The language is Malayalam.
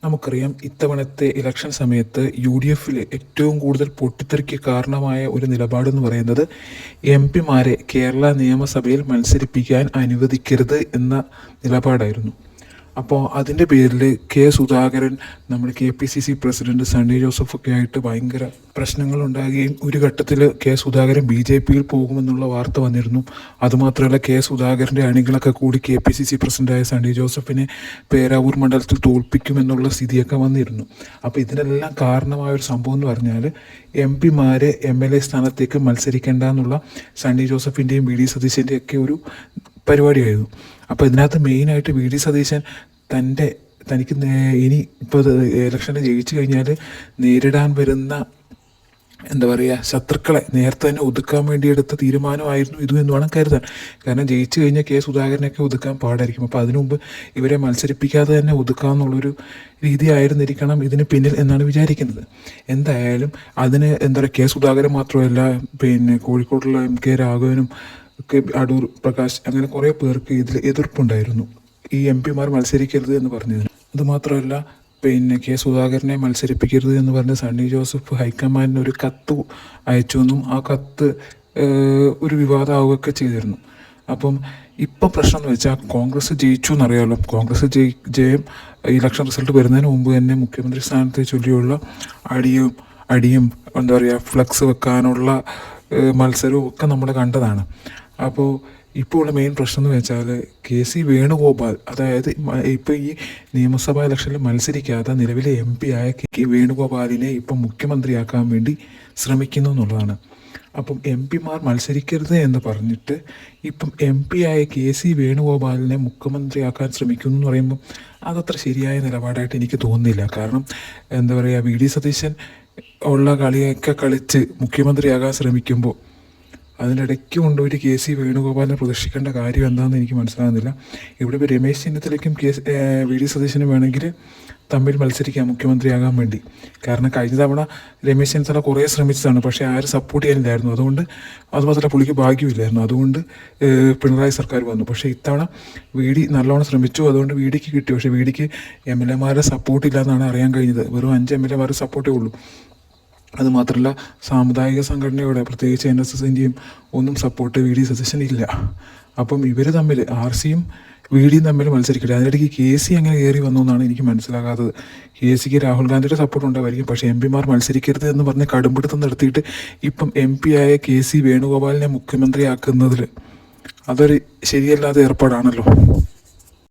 നമുക്കറിയാം, ഇത്തവണത്തെ ഇലക്ഷൻ സമയത്ത് UDFിൽ ഏറ്റവും കൂടുതൽ പൊട്ടിത്തെറിക്ക് കാരണമായ ഒരു നിലപാടെന്ന് പറയുന്നത് MP മാരെ കേരള നിയമസഭയിൽ മത്സരിപ്പിക്കാൻ അനുവദിക്കരുത് എന്ന നിലപാടായിരുന്നു. അപ്പോൾ അതിൻ്റെ പേരിൽ സുധാകരൻ, നമ്മുടെ KPCC പ്രസിഡന്റ് സണ്ണി ജോസഫൊക്കെ ആയിട്ട് ഭയങ്കര പ്രശ്നങ്ങളുണ്ടാകുകയും ഒരു ഘട്ടത്തിൽ സുധാകരൻ BJPയിൽ പോകുമെന്നുള്ള വാർത്ത വന്നിരുന്നു. അതുമാത്രമല്ല, സുധാകരൻ്റെ അണികളൊക്കെ കൂടി KPCC പ്രസിഡന്റായ സണ്ണി ജോസഫിനെ പേരാവൂർ മണ്ഡലത്തിൽ തോൽപ്പിക്കുമെന്നുള്ള സ്ഥിതിയൊക്കെ വന്നിരുന്നു. അപ്പോൾ ഇതിനെല്ലാം കാരണമായൊരു സംഭവം എന്ന് പറഞ്ഞാൽ MP മാരെ MLA സ്ഥാനത്തേക്ക് മത്സരിക്കേണ്ട എന്നുള്ള സണ്ണി ജോസഫിൻ്റെയും VD സതീശൻ്റെയൊക്കെ ഒരു പരിപാടിയായിരുന്നു. അപ്പോൾ ഇതിനകത്ത് മെയിനായിട്ട് VD സതീശൻ തനിക്ക് ഇനി ഇപ്പോൾ ഇലക്ഷന് ജയിച്ചു കഴിഞ്ഞാൽ നേരിടാൻ വരുന്ന ശത്രുക്കളെ നേരത്തെ തന്നെ ഒതുക്കാൻ വേണ്ടി എടുത്ത തീരുമാനമായിരുന്നു ഇതും എന്ന് വേണം കരുതാൻ. കാരണം ജയിച്ചു കഴിഞ്ഞാൽ സുധാകരനൊക്കെ ഒതുക്കാൻ പാടായിരിക്കും. അപ്പോൾ അതിനു മുമ്പ് ഇവരെ മത്സരിപ്പിക്കാതെ തന്നെ ഒതുക്കാമെന്നുള്ളൊരു രീതിയായിരുന്നിരിക്കണം ഇതിന് പിന്നിൽ എന്നാണ് വിചാരിക്കുന്നത്. എന്തായാലും അതിന് സുധാകരൻ മാത്രമല്ല, കോഴിക്കോടുള്ള MK രാഘവനും ഒക്കെ, അടൂർ പ്രകാശ്, അങ്ങനെ കുറേ പേർക്ക് ഇതിൽ എതിർപ്പുണ്ടായിരുന്നു ഈ MP മാർ മത്സരിക്കരുത് എന്ന് പറഞ്ഞതിന്. അതുമാത്രമല്ല, സുധാകരനെ മത്സരിപ്പിക്കരുത് എന്ന് പറഞ്ഞ് സണ്ണി ജോസഫ് ഹൈക്കമാൻഡിന് ഒരു കത്ത് അയച്ചു എന്നും ആ കത്ത് ഒരു വിവാദമാവുകയൊക്കെ ചെയ്തിരുന്നു. അപ്പം ഇപ്പം പ്രശ്നം എന്ന് വെച്ചാൽ കോൺഗ്രസ് ജയിച്ചു എന്നറിയാമല്ലോ. കോൺഗ്രസ് ജയം ഇലക്ഷൻ റിസൾട്ട് വരുന്നതിന് മുമ്പ് തന്നെ മുഖ്യമന്ത്രി സ്ഥാനത്തെ ചൊല്ലിയുള്ള അടിയും ഫ്ലക്സ് വെക്കാനുള്ള മത്സരവും ഒക്കെ നമ്മൾ കണ്ടതാണ്. അപ്പോൾ ഇപ്പോൾ ഉള്ള മെയിൻ പ്രശ്നം എന്ന് വെച്ചാൽ KC വേണുഗോപാൽ, അതായത് ഇപ്പോൾ ഈ നിയമസഭാ ഇലക്ഷനിൽ മത്സരിക്കാത്ത നിലവിലെ MP ആയ വേണുഗോപാലിനെ ഇപ്പം മുഖ്യമന്ത്രിയാക്കാൻ വേണ്ടി ശ്രമിക്കുന്നു എന്നുള്ളതാണ്. അപ്പം MP മാർ മത്സരിക്കരുത് എന്ന് പറഞ്ഞിട്ട് ഇപ്പം MP ആയ KC വേണുഗോപാലിനെ മുഖ്യമന്ത്രിയാക്കാൻ ശ്രമിക്കുന്നു എന്ന് പറയുമ്പം അതത്ര ശരിയായ നിലപാടായിട്ട് എനിക്ക് തോന്നുന്നില്ല. കാരണം VD സതീശൻ ഉള്ള കളിയൊക്കെ കളിച്ച് മുഖ്യമന്ത്രിയാകാൻ ശ്രമിക്കുമ്പോൾ അതിനിടയ്ക്ക് കൊണ്ടുപോയിട്ട് KC വേണുഗോപാലിനെ പ്രതീക്ഷിക്കേണ്ട കാര്യം എന്താണെന്ന് എനിക്ക് മനസ്സിലാകുന്നില്ല. ഇവിടെ ഇപ്പോൾ രമേശ് ചെന്നിത്തലയ്ക്കും VD സതീശനും വേണമെങ്കിൽ തമ്മിൽ മത്സരിക്കാം മുഖ്യമന്ത്രിയാകാൻ വേണ്ടി. കാരണം കഴിഞ്ഞ തവണ രമേശ് ചെന്നിത്തല കുറേ ശ്രമിച്ചതാണ്, പക്ഷേ ആരും സപ്പോർട്ട് ചെയ്യാനില്ലായിരുന്നു. അതുമാത്രമല്ല, പുള്ളിക്ക് ഭാഗ്യമില്ലായിരുന്നു. അതുകൊണ്ട് പിണറായി സർക്കാർ വന്നു. പക്ഷേ ഇത്തവണ VD നല്ലോണം ശ്രമിച്ചു, അതുകൊണ്ട് VDക്ക് കിട്ടി. പക്ഷേ VDക്ക് MLA മാരെ സപ്പോർട്ടില്ല എന്നാണ് അറിയാൻ കഴിഞ്ഞത്. വെറും 5 MLA മാരെ സപ്പോർട്ടേ ഉള്ളൂ. അതുമാത്രമല്ല, സാമുദായിക സംഘടനയുടെ പ്രത്യേകിച്ച് NSSൻ്റെയും ഒന്നും സപ്പോർട്ട് VD സതീശൻ ഇല്ല. അപ്പം ഇവർ തമ്മിൽ RCയും VDയും തമ്മിൽ മത്സരിക്കട്ടെ. അതിനിടയ്ക്ക് KC അങ്ങനെ കയറി വന്നു എന്നാണ് എനിക്ക് മനസ്സിലാകാത്തത്. KCക്ക് രാഹുൽ ഗാന്ധിയുടെ സപ്പോർട്ട് ഉണ്ടാവായിരിക്കും, പക്ഷേ MP മാർ മത്സരിക്കരുത് എന്ന് പറഞ്ഞ് കടുംപിടുത്തം നടത്തിയിട്ട് ഇപ്പം MP ആയ KC വേണുഗോപാലിനെ മുഖ്യമന്ത്രിയാക്കുന്നതിൽ അതൊരു ശരിയല്ലാത്ത ഏർപ്പാടാണല്ലോ.